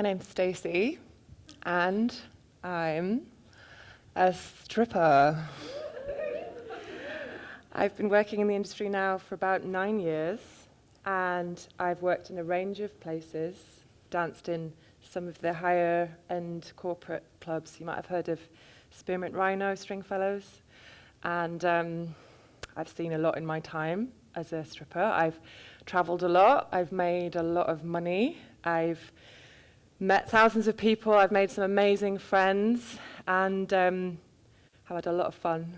My name's Stacey, and I'm a stripper. I've been working in the industry now for about 9 years, and I've worked in a range of places, danced in some of the higher-end corporate clubs. You might have heard of Spearmint Rhino, Stringfellows, and I've seen a lot in my time as a stripper. I've traveled a lot, I've made a lot of money, I've met thousands of people, I've made some amazing friends, and I've had a lot of fun.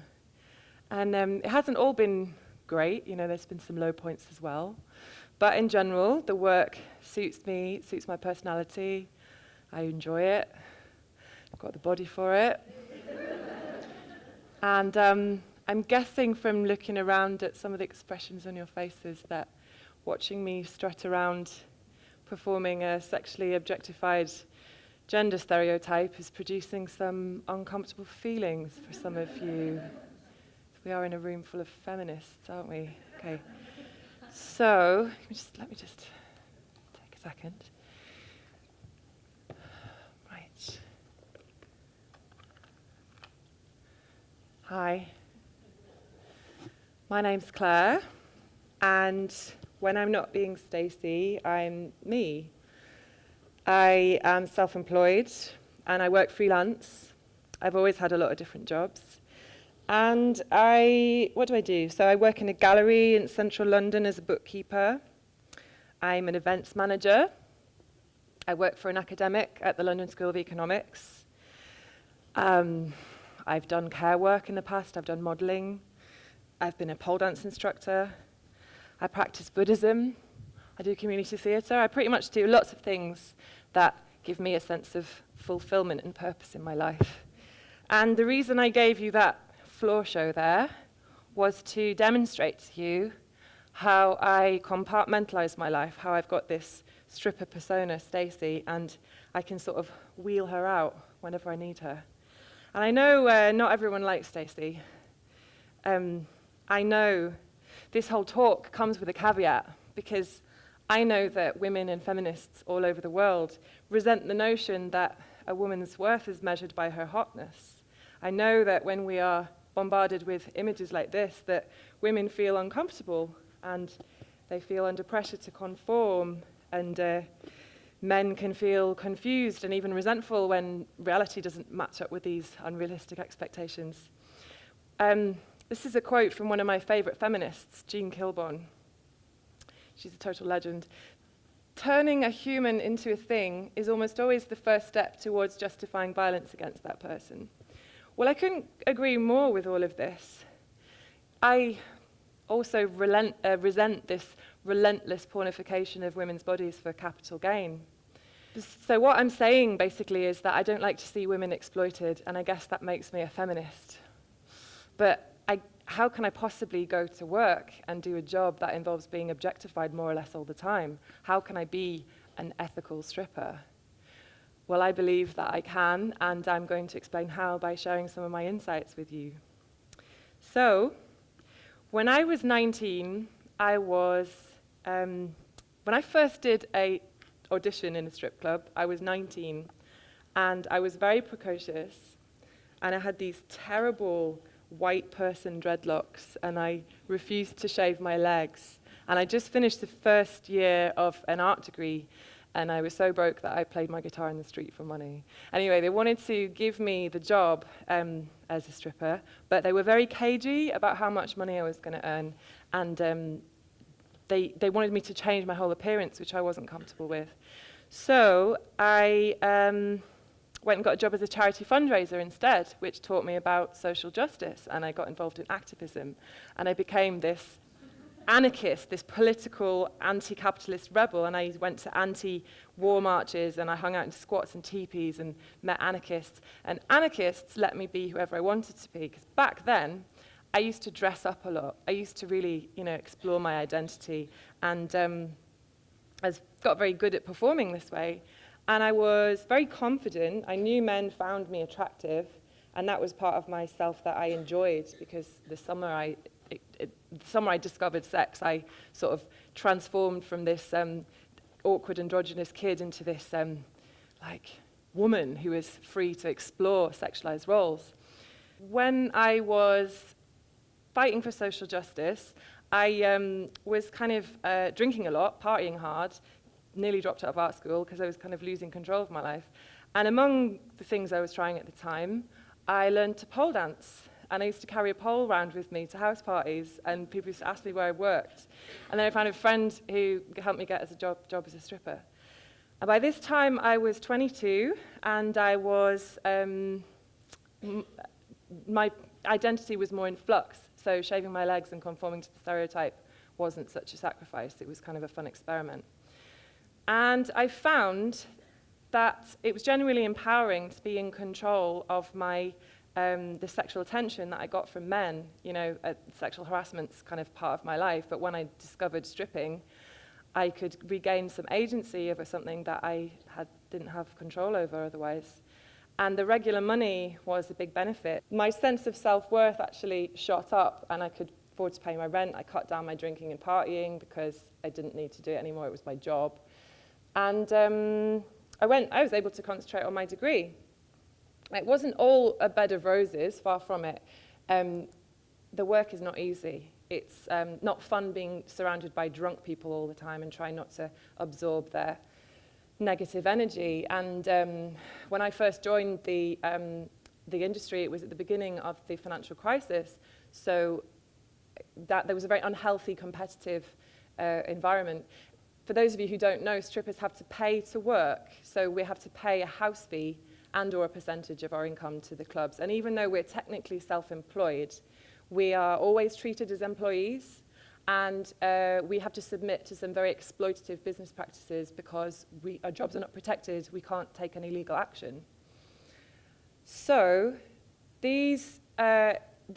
And it hasn't all been great, you know, there's been some low points as well. But in general, the work suits me, it suits my personality, I enjoy it, I've got the body for it. And I'm guessing from looking around at some of the expressions on your faces that watching me strut around performing a sexually objectified gender stereotype is producing some uncomfortable feelings for some of you. We are in a room full of feminists, aren't we? Okay. So, let me just take a second. Right. Hi. My name's Claire, and when I'm not being Stacey, I'm me. I am self-employed, and I work freelance. I've always had a lot of different jobs. And what do I do? So I work in a gallery in central London as a bookkeeper. I'm an events manager. I work for an academic at the London School of Economics. I've done care work in the past. I've done modeling. I've been a pole dance instructor. I practice Buddhism. I do community theatre. I pretty much do lots of things that give me a sense of fulfillment and purpose in my life. And the reason I gave you that floor show there was to demonstrate to you how I compartmentalize my life, how I've got this stripper persona, Stacey, and I can sort of wheel her out whenever I need her. And I know not everyone likes Stacey. I know this whole talk comes with a caveat, because I know that women and feminists all over the world resent the notion that a woman's worth is measured by her hotness. I know that when we are bombarded with images like this, that women feel uncomfortable and they feel under pressure to conform, and men can feel confused and even resentful when reality doesn't match up with these unrealistic expectations. This is a quote from one of my favorite feminists, Jean Kilborn. She's a total legend. Turning a human into a thing is almost always the first step towards justifying violence against that person. Well, I couldn't agree more with all of this. I also resent this relentless pornification of women's bodies for capital gain. So what I'm saying basically is that I don't like to see women exploited, and I guess that makes me a feminist. But how can I possibly go to work and do a job that involves being objectified more or less all the time? How can I be an ethical stripper? Well, I believe that I can, and I'm going to explain how by sharing some of my insights with you. So, when I was 19, when I first did an audition in a strip club, I was 19, and I was very precocious, and I had these terrible white person dreadlocks, and I refused to shave my legs. And I just finished the first year of an art degree, and I was so broke that I played my guitar in the street for money. Anyway, they wanted to give me the job as a stripper, but they were very cagey about how much money I was going to earn, and they wanted me to change my whole appearance, which I wasn't comfortable with. So I went and got a job as a charity fundraiser instead, which taught me about social justice, and I got involved in activism, and I became this anarchist, this political anti-capitalist rebel, and I went to anti-war marches, and I hung out in squats and teepees and met anarchists, and anarchists let me be whoever I wanted to be, because back then I used to dress up a lot. I used to really, explore my identity, and I got very good at performing this way. And I was very confident. I knew men found me attractive, and that was part of myself that I enjoyed, because the summer I discovered sex, I sort of transformed from this awkward androgynous kid into this woman who was free to explore sexualized roles. When I was fighting for social justice, I was kind of drinking a lot, partying hard, nearly dropped out of art school because I was kind of losing control of my life. And among the things I was trying at the time, I learned to pole dance. And I used to carry a pole around with me to house parties, and people used to ask me where I worked. And then I found a friend who helped me get a job as a stripper. And by this time, I was 22, and I was, my identity was more in flux. So shaving my legs and conforming to the stereotype wasn't such a sacrifice. It was kind of a fun experiment. And I found that it was genuinely empowering to be in control of my the sexual attention that I got from men. Sexual harassment's kind of part of my life, but when I discovered stripping, I could regain some agency over something that I didn't have control over otherwise. And the regular money was a big benefit. My sense of self-worth actually shot up, and I could afford to pay my rent. I cut down my drinking and partying because I didn't need to do it anymore. It was my job. And I was able to concentrate on my degree. It wasn't all a bed of roses, far from it. The work is not easy. It's not fun being surrounded by drunk people all the time and trying not to absorb their negative energy. And when I first joined the industry, it was at the beginning of the financial crisis, so that there was a very unhealthy competitive environment. For those of you who don't know, strippers have to pay to work, so we have to pay a house fee and or a percentage of our income to the clubs. And even though we're technically self-employed, we are always treated as employees, and we have to submit to some very exploitative business practices because our jobs are not protected. We can't take any legal action. So these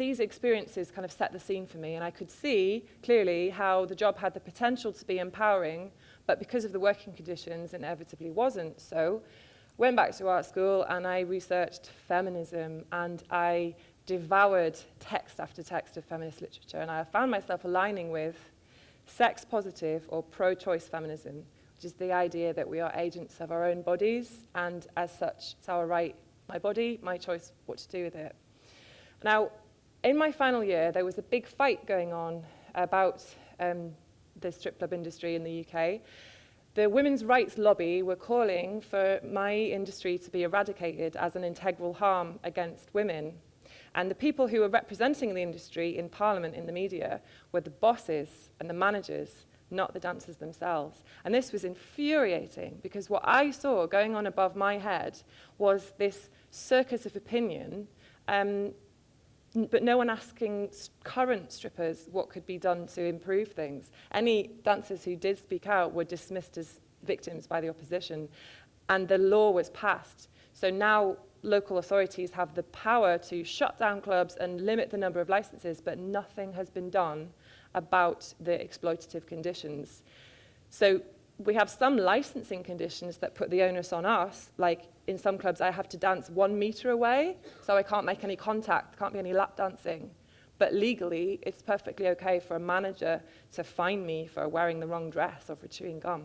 experiences kind of set the scene for me, and I could see clearly how the job had the potential to be empowering, but because of the working conditions, inevitably wasn't. So went back to art school and I researched feminism, and I devoured text after text of feminist literature, and I found myself aligning with sex-positive or pro-choice feminism, which is the idea that we are agents of our own bodies, and as such, it's our right, my body, my choice, what to do with it. Now, in my final year, there was a big fight going on about the strip club industry in the UK. The women's rights lobby were calling for my industry to be eradicated as an integral harm against women. And the people who were representing the industry in Parliament, in the media, were the bosses and the managers, not the dancers themselves. And this was infuriating, because what I saw going on above my head was this circus of opinion, but no one asking current strippers what could be done to improve things. Any dancers who did speak out were dismissed as victims by the opposition, and the law was passed. So now local authorities have the power to shut down clubs and limit the number of licenses, but nothing has been done about the exploitative conditions. So we have some licensing conditions that put the onus on us, like in some clubs I have to dance 1 meter away, so I can't make any contact, can't be any lap dancing. But legally, it's perfectly okay for a manager to fine me for wearing the wrong dress or for chewing gum.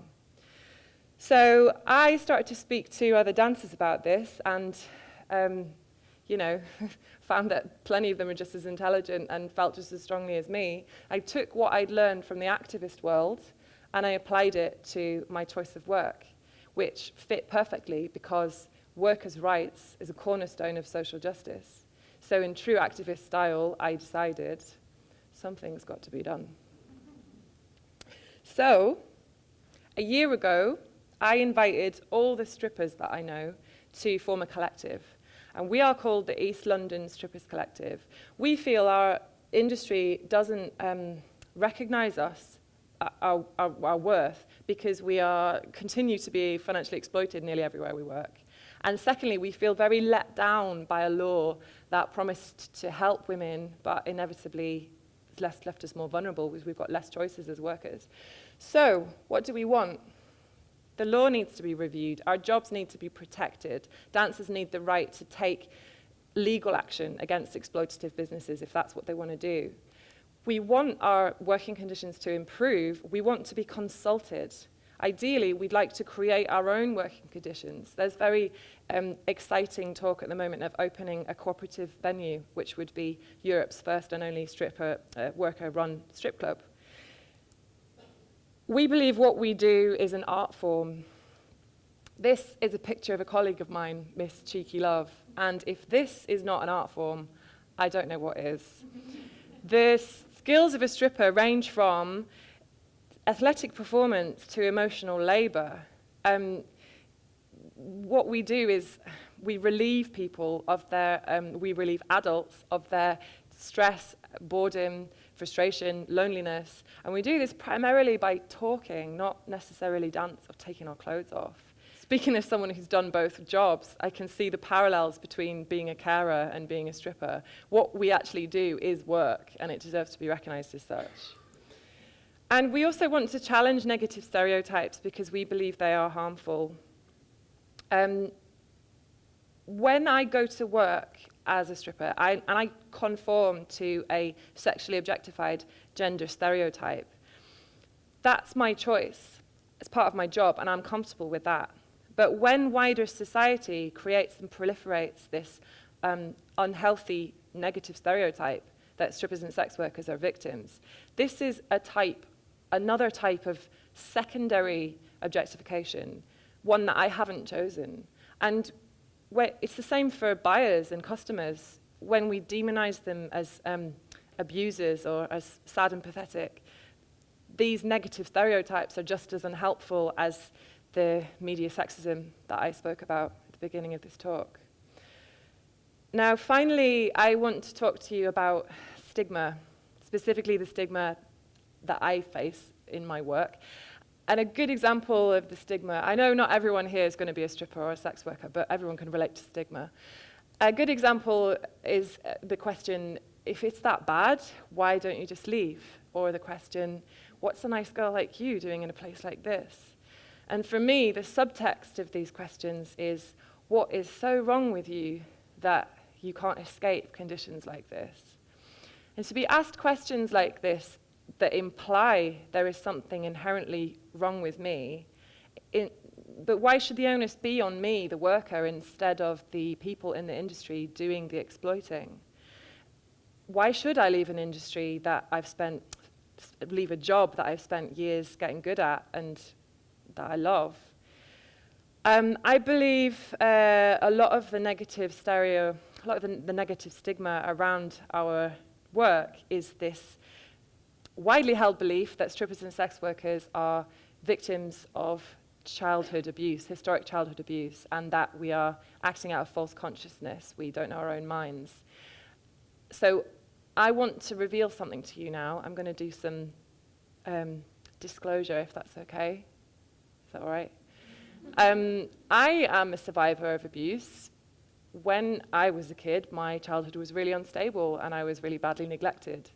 So I started to speak to other dancers about this, and found that plenty of them were just as intelligent and felt just as strongly as me. I took what I'd learned from the activist world and I applied it to my choice of work, which fit perfectly because workers' rights is a cornerstone of social justice. So in true activist style, I decided something's got to be done. So a year ago, I invited all the strippers that I know to form a collective. And we are called the East London Strippers Collective. We feel our industry doesn't recognize us, our worth, because we continue to be financially exploited nearly everywhere we work. And secondly, we feel very let down by a law that promised to help women, but inevitably it's left us more vulnerable because we've got less choices as workers. So what do we want? The law needs to be reviewed. Our jobs need to be protected. Dancers need the right to take legal action against exploitative businesses if that's what they want to do. We want our working conditions to improve. We want to be consulted. ideally, we'd like to create our own working conditions. There's very exciting talk at the moment of opening a cooperative venue, which would be Europe's first and only worker-run strip club. We believe what we do is an art form. This is a picture of a colleague of mine, Miss Cheeky Love, and if this is not an art form, I don't know what is. The skills of a stripper range from athletic performance to emotional labor. What we do is we relieve people of their, we relieve adults of their stress, boredom, frustration, loneliness, and we do this primarily by talking, not necessarily dance or taking our clothes off. Speaking as someone who's done both jobs, I can see the parallels between being a carer and being a stripper. What we actually do is work, and it deserves to be recognized as such. And we also want to challenge negative stereotypes because we believe they are harmful. When I go to work as a stripper, and I conform to a sexually objectified gender stereotype, that's my choice. It's part of my job, and I'm comfortable with that. But when wider society creates and proliferates this unhealthy negative stereotype that strippers and sex workers are victims, this is another type of secondary objectification, one that I haven't chosen. And it's the same for buyers and customers. When we demonize them as abusers or as sad and pathetic, these negative stereotypes are just as unhelpful as the media sexism that I spoke about at the beginning of this talk. Now, finally, I want to talk to you about stigma, specifically the stigma that I face in my work. And a good example of the stigma, I know not everyone here is going to be a stripper or a sex worker, but everyone can relate to stigma. A good example is the question, if it's that bad, why don't you just leave? Or the question, what's a nice girl like you doing in a place like this? And for me, the subtext of these questions is, what is so wrong with you that you can't escape conditions like this? And to be asked questions like this that imply there is something inherently wrong with me, but why should the onus be on me, the worker, instead of the people in the industry doing the exploiting? Why should I leave an industry that leave a job that I've spent years getting good at and that I love? I believe a lot of the negative stigma around our work is this widely held belief that strippers and sex workers are victims of childhood abuse, historic childhood abuse, and that we are acting out of false consciousness. We don't know our own minds. So I want to reveal something to you now. I'm going to do some disclosure, if that's okay. Is that all right? I am a survivor of abuse. When I was a kid, my childhood was really unstable and I was really badly neglected.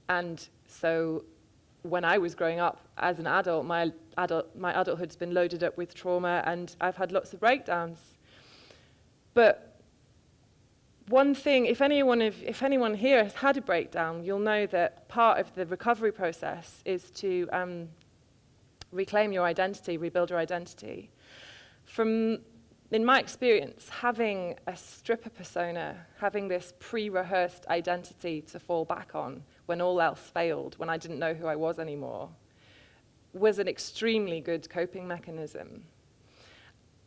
And so when I was growing up as an adult, my adulthood's been loaded up with trauma and I've had lots of breakdowns. But one thing, if anyone here has had a breakdown, you'll know that part of the recovery process is to reclaim your identity, rebuild your identity. In my experience, having a stripper persona, having this pre-rehearsed identity to fall back on when all else failed, when I didn't know who I was anymore, was an extremely good coping mechanism.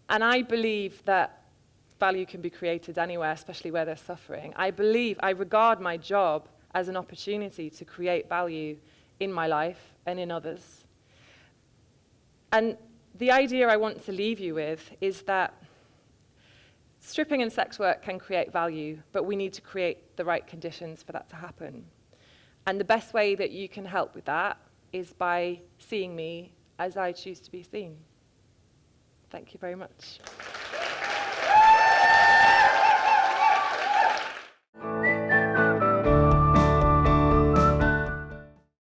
And I believe that value can be created anywhere, especially where there's suffering. I regard my job as an opportunity to create value in my life and in others. And the idea I want to leave you with is that stripping and sex work can create value, but we need to create the right conditions for that to happen. And the best way that you can help with that is by seeing me as I choose to be seen. Thank you very much.